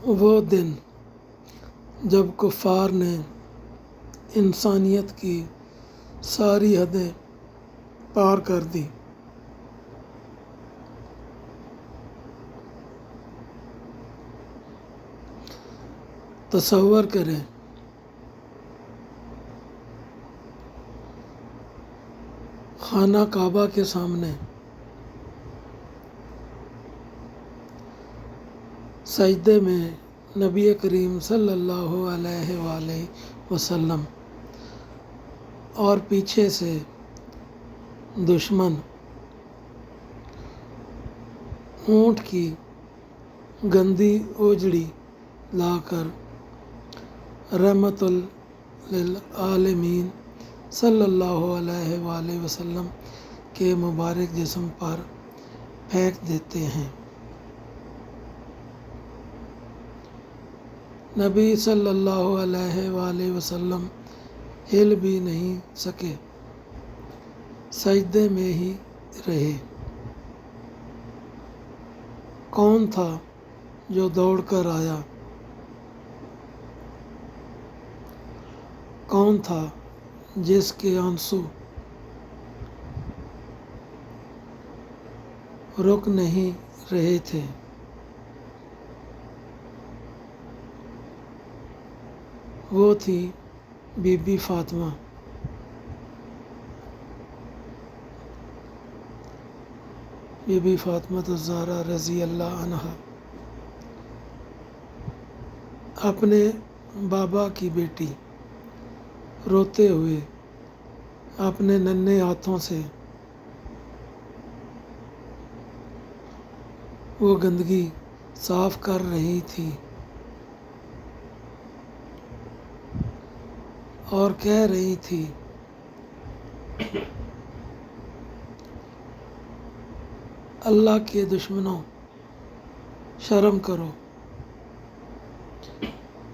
وہ دن جب کفار نے انسانیت کی ساری حدیں پار کر دی۔ تصور کریں خانہ کعبہ کے سامنے سجدے میں نبی کریم صلی اللہ علیہ وآلہ وسلم اور پیچھے سے دشمن اونٹ کی گندی اوجڑی لا کر رحمت للعالمین صلی اللہ علیہ وآلہ وسلم کے مبارک جسم پر پھینک دیتے ہیں۔ نبی صلی اللہ علیہ وآلہ وسلم ہل بھی نہیں سکے، سجدے میں ہی رہے۔ کون تھا جو دوڑ کر آیا؟ کون تھا جس کے آنسو رک نہیں رہے تھے؟ وہ تھی بی بی فاطمہ۔ بی بی فاطمہ الزہرا رضی اللہ عنہا اپنے بابا کی بیٹی روتے ہوئے اپنے ننھے ہاتھوں سے وہ گندگی صاف کر رہی تھی اور کہہ رہی تھی، اللہ کے دشمنوں شرم کرو۔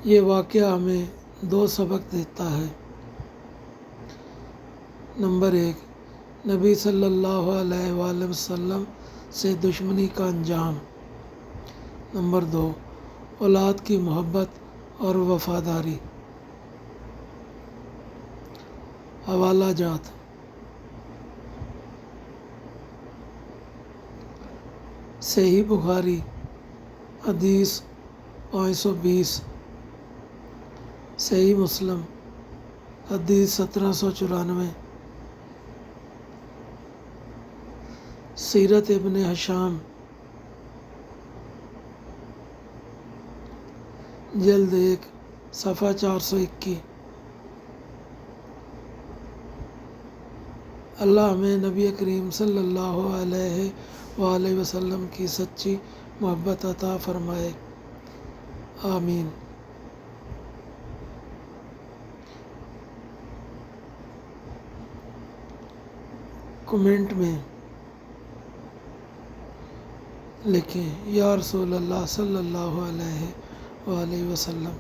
یہ واقعہ ہمیں دو سبق دیتا ہے۔ نمبر 1، نبی صلی اللہ علیہ وآلہ وسلم سے دشمنی کا انجام۔ نمبر 2، اولاد کی محبت اور وفاداری۔ حوالہ جات: صحیح بخاری حدیث 520، صحیح مسلم حدیث 1794، سیرت ابن ہشام جلد 1 صفحہ 421۔ اللہ ہمیں نبی کریم صلی اللہ علیہ وآلہ وسلم کی سچی محبت عطا فرمائے، آمین۔ کمنٹ میں لکھیں، یا رسول اللہ صلی اللہ علیہ وآلہ وسلم۔